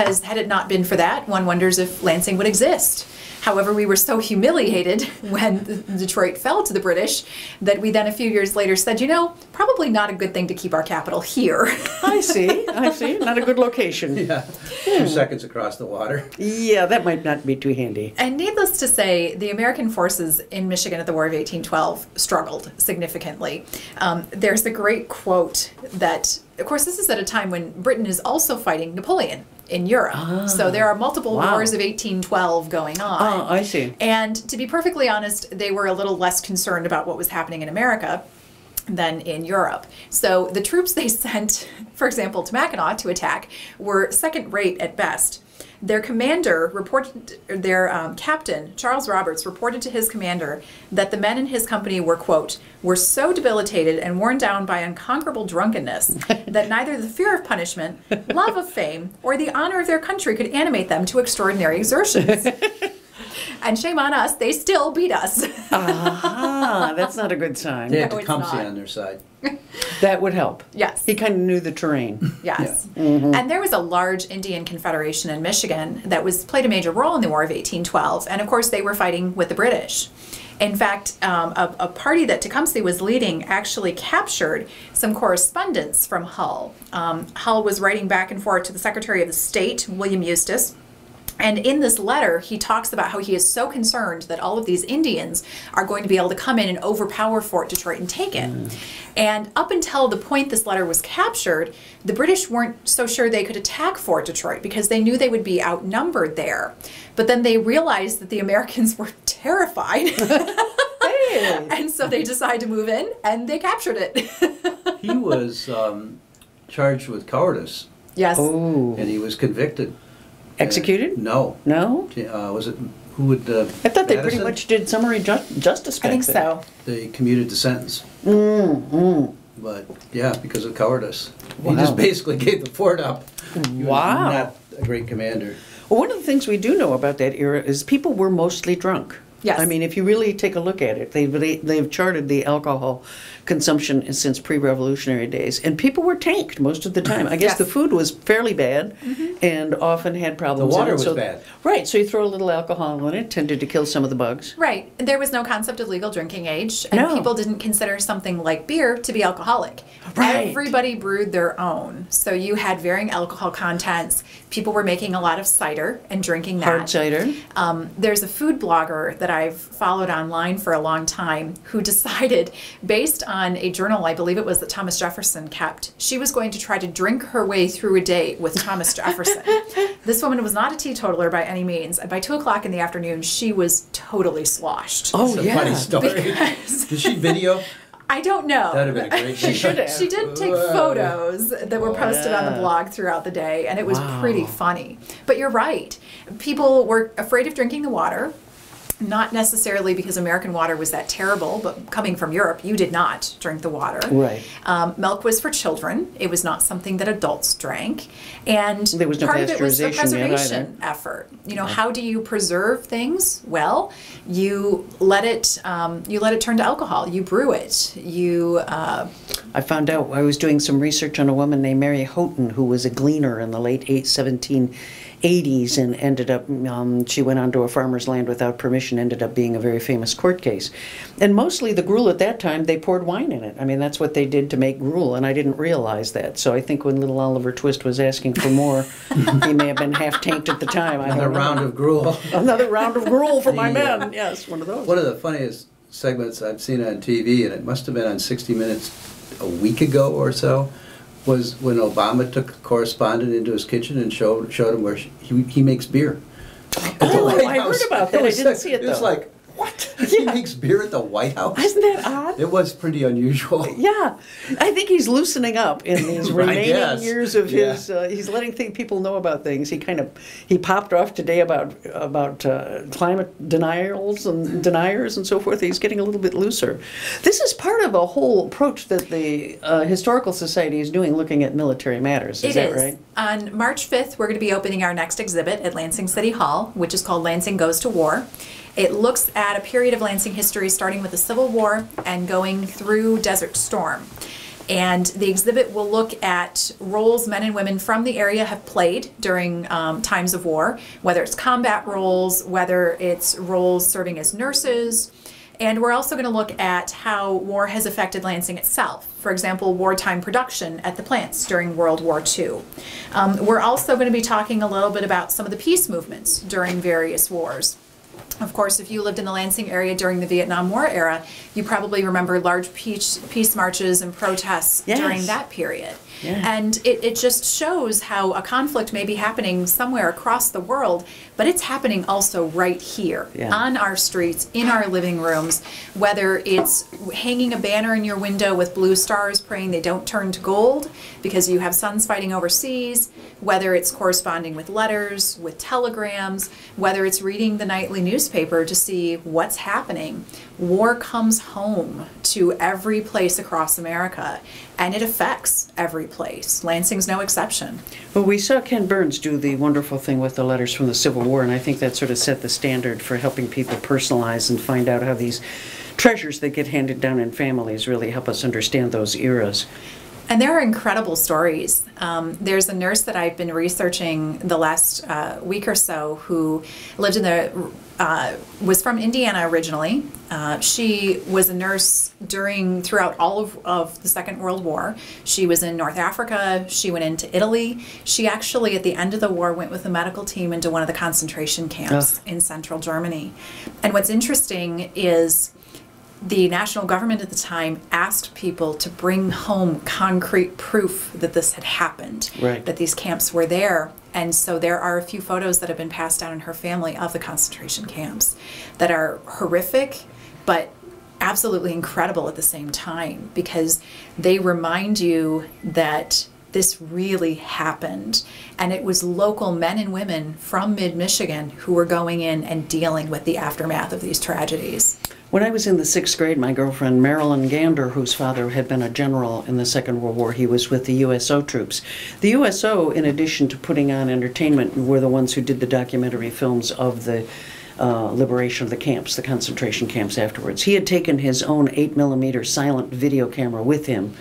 because had it not been for that, one wonders if Lansing would exist. However, we were so humiliated when Detroit fell to the British that we then a few years later said, you know, probably not a good thing to keep our capital here. I see. Not a good location. Yeah, 2 seconds across the water. Yeah, that might not be too handy. And needless to say, the American forces in Michigan at the War of 1812 struggled significantly. There's a great quote that, of course, this is at a time when Britain is also fighting Napoleon in Europe. So there are multiple wars of 1812 going on. Oh, I see. And to be perfectly honest, they were a little less concerned about what was happening in America than in Europe. So the troops they sent, for example, to Mackinac to attack were second rate at best. Their commander reported, their captain, Charles Roberts, reported to his commander that the men in his company were, quote, were so debilitated and worn down by unconquerable drunkenness that neither the fear of punishment, love of fame, or the honor of their country could animate them to extraordinary exertions. And shame on us, they still beat us. That's not a good sign. They had No, Tecumseh it's not. on their side. That would help. Yes. He kind of knew the terrain. Yes. And there was a large Indian Confederation in Michigan that played a major role in the War of 1812. And of course, they were fighting with the British. In fact, a party that Tecumseh was leading actually captured some correspondence from Hull. Hull was writing back and forth to the Secretary of the State, William Eustis. And in this letter, he talks about how he is so concerned that all of these Indians are going to be able to come in and overpower Fort Detroit and take it. And up until the point this letter was captured, the British weren't so sure they could attack Fort Detroit because they knew they would be outnumbered there. But then they realized that the Americans were terrified. And so they decided to move in, and they captured it. He was charged with cowardice. Yes. Oh. And he was convicted. Executed? No. No? Was it, who would, I thought they pretty Madison? much did summary justice back I think then. so. They commuted the sentence. But, yeah, because of cowardice. Wow. He just basically gave the fort up. He Wow. was not a great commander. Well, one of the things we do know about that era is people were mostly drunk. Yes. I mean, if you really take a look at it, they've charted the alcohol consumption since pre-revolutionary days, and people were tanked most of the time. I guess Yes. the food was fairly bad, and often had problems. The water in it, was bad. Right, so you throw a little alcohol in it, tended to kill some of the bugs. Right. There was no concept of legal drinking age, and No. people didn't consider something like beer to be alcoholic. Right. Everybody brewed their own. So you had varying alcohol contents. People were making a lot of cider and drinking that. Hard cider. There's a food blogger that I've followed online for a long time who decided, based on a journal, I believe it was that Thomas Jefferson kept, she was going to try to drink her way through a day with Thomas Jefferson. This woman was not a teetotaler by any means. And by 2 o'clock in the afternoon, she was totally sloshed. Oh, It's a yeah. funny story. Because- Did she video? I don't know. That'd have been a great She thing. should have. She did take photos that were posted on the yeah. blog throughout the day, and it was Wow. pretty funny. But you're right. People were afraid of drinking the water, not necessarily because American water was that terrible, but coming from Europe, you did not drink the water. Right. Milk was for children. It was not something that adults drank. And There was no part of it was a pasteurization yet preservation effort. You know, how do you preserve things? Well, you let it turn to alcohol. You brew it. I found out, I was doing some research on a woman named Mary Houghton, who was a gleaner in the late 1780s, and ended up, she went onto a farmer's land without permission, ended up being a very famous court case. And mostly the gruel at that time, they poured wine in it. I mean, that's what they did to make gruel, and I didn't realize that. So I think when little Oliver Twist was asking for more, he may have been half tanked at the time. I Another don't know. round of gruel. Another round of gruel for my Yeah. men. Yes, one of those. One of the funniest segments I've seen on TV, and it must have been on 60 Minutes a week ago or so, was when Obama took a correspondent into his kitchen and showed him where he makes beer. Oh, I heard about that. I didn't see it, It was though. like, what? He makes beer at the White House? Isn't that odd? It was pretty unusual. Yeah, I think he's loosening up in these I remaining guess. years of Yeah. his. He's letting people know about things. He popped off today about climate deniers and so forth. He's getting a little bit looser. This is part of a whole approach that the Historical Society is doing, looking at military matters. Is that right? On March 5th, we're going to be opening our next exhibit at Lansing City Hall, which is called Lansing Goes to War. It looks at a period of Lansing history starting with the Civil War and going through Desert Storm. And the exhibit will look at roles men and women from the area have played during times of war, whether it's combat roles, whether it's roles serving as nurses. And we're also going to look at how war has affected Lansing itself. For example, wartime production at the plants during World War II. We're also going to be talking a little bit about some of the peace movements during various wars. Of course, if you lived in the Lansing area during the Vietnam War era, you probably remember large peace marches and protests during that period. Yeah. And it just shows how a conflict may be happening somewhere across the world, but it's happening also right here, on our streets, in our living rooms, whether it's hanging a banner in your window with blue stars praying they don't turn to gold because you have sons fighting overseas, whether it's corresponding with letters, with telegrams, whether it's reading the nightly newspaper to see what's happening. War comes home to every place across America, and it affects every place. Lansing's no exception. Well, we saw Ken Burns do the wonderful thing with the letters from the Civil War, and I think that sort of set the standard for helping people personalize and find out how these treasures that get handed down in families really help us understand those eras. And there are incredible stories. There's a nurse that I've been researching the last week or so who lived in was from Indiana originally. She was a nurse throughout all of the Second World War. She was in North Africa. She went into Italy. She actually, at the end of the war, went with the medical team into one of the concentration camps in central Germany. And what's interesting is the national government at the time asked people to bring home concrete proof that this had happened, that these camps were there. And so there are a few photos that have been passed down in her family of the concentration camps that are horrific, but absolutely incredible at the same time, because they remind you that this really happened. And it was local men and women from mid-Michigan who were going in and dealing with the aftermath of these tragedies. When I was in the 6th grade, my girlfriend Marilyn Gander, whose father had been a general in the Second World War, he was with the USO troops. The USO, in addition to putting on entertainment, were the ones who did the documentary films of the liberation of the camps, the concentration camps afterwards. He had taken his own 8mm silent video camera with him,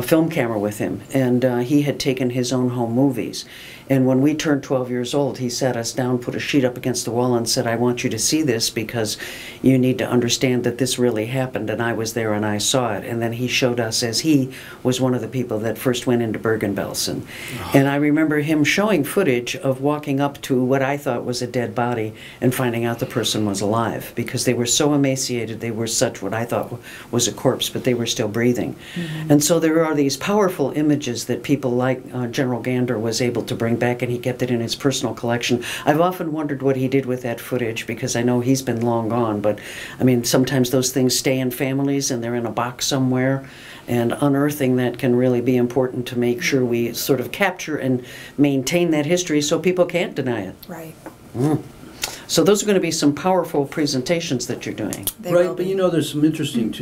film camera with him, and he had taken his own home movies. And when we turned 12 years old, he sat us down, put a sheet up against the wall and said, I want you to see this because you need to understand that this really happened, and I was there and I saw it. And then he showed us, as he was one of the people that first went into Bergen-Belsen. And I remember him showing footage of walking up to what I thought was a dead body and finding out the person was alive, because they were so emaciated, they were such what I thought was a corpse, but they were still breathing. And so there are these powerful images that people like General Gander was able to bring back, and he kept it in his personal collection. I've often wondered what he did with that footage, because I know he's been long gone, but I mean, sometimes those things stay in families and they're in a box somewhere, and unearthing that can really be important to make sure we sort of capture and maintain that history so people can't deny it. Right. So those are going to be some powerful presentations that you're doing. Right, but you know, there's some interesting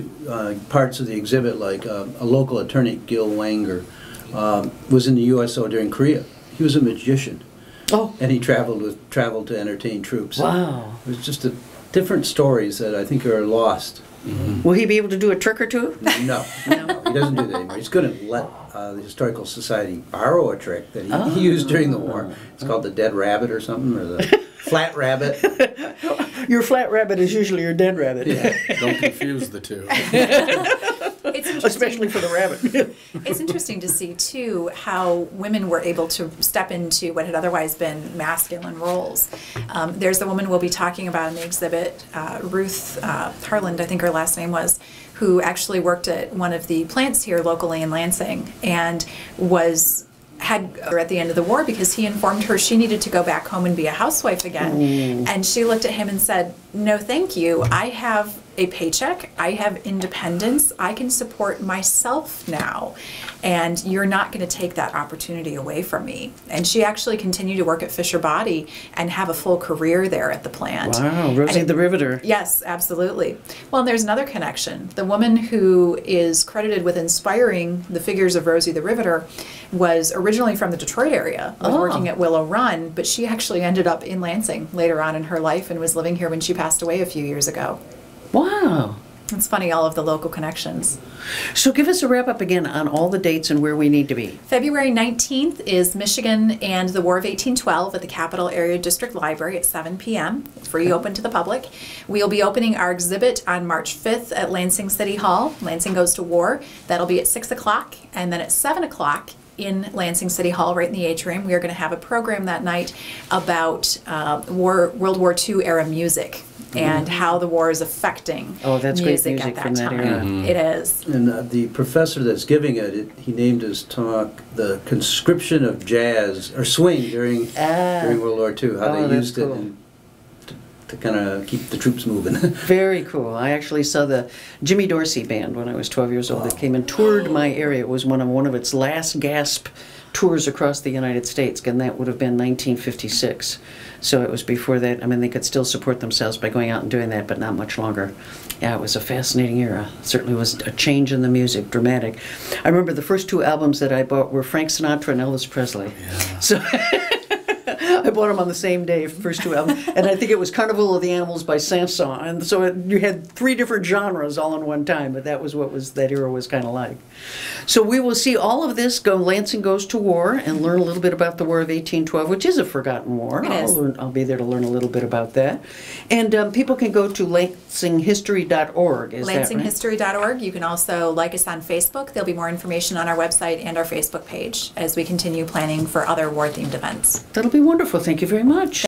parts of the exhibit, like a local attorney, Gil Wanger, was in the USO during Korea. He was a magician. And he traveled to entertain troops. Wow. It was just different stories that I think are lost. Will he be able to do a trick or two? No, he doesn't do that anymore. He's going to let the Historical Society borrow a trick that he used during the war. It's called the dead rabbit or something, or the flat rabbit. Your flat rabbit is usually your dead rabbit. Yeah, don't confuse the two. Especially for the rabbit. It's interesting to see, too, how women were able to step into what had otherwise been masculine roles. There's the woman we'll be talking about in the exhibit, Ruth Harland, I think her last name was, who actually worked at one of the plants here locally in Lansing and had her at the end of the war because he informed her she needed to go back home and be a housewife again. And she looked at him and said, no, thank you. I have a paycheck. I have independence. I can support myself now. And you're not going to take that opportunity away from me. And she actually continued to work at Fisher Body and have a full career there at the plant. Wow, Rosie the Riveter. Yes, absolutely. Well, and there's another connection. The woman who is credited with inspiring the figures of Rosie the Riveter was originally from the Detroit area, was working at Willow Run, but she actually ended up in Lansing later on in her life and was living here when she passed away a few years ago. Wow. It's funny, all of the local connections. So give us a wrap-up again on all the dates and where we need to be. February 19th is Michigan and the War of 1812 at the Capital Area District Library at 7 p.m. It's free, open to the public. We'll be opening our exhibit on March 5th at Lansing City Hall. Lansing Goes to War. That'll be at 6 o'clock. And then at 7 o'clock in Lansing City Hall, right in the atrium, we are going to have a program that night about World War II era music. And how the war is affecting that's music, great music at that from that time. era. It is. And the professor that's giving it, he named his talk "The Conscription of Jazz" or Swing during World War II. How they used it to kind of keep the troops moving. Very cool. I actually saw the Jimmy Dorsey band when I was 12 years old. It came and toured my area. It was one of its last gasp tours across the United States, and that would have been 1956. So it was before that. I mean, they could still support themselves by going out and doing that, but not much longer. Yeah, it was a fascinating era. Certainly was a change in the music, dramatic. I remember the first two albums that I bought were Frank Sinatra and Elvis Presley. Yeah. So I bought them on the same day, first two albums. And I think it was Carnival of the Animals by Sanson. And so you had three different genres all in one time, but that was what that era was kind of like. So we will see all of this go Lansing Goes to War and learn a little bit about the War of 1812, which is a forgotten war. I'll be there to learn a little bit about that. And people can go to lansinghistory.org. Is that right? Lansinghistory.org. You can also like us on Facebook. There'll be more information on our website and our Facebook page as we continue planning for other war-themed events. That'll be wonderful. Thank you very much.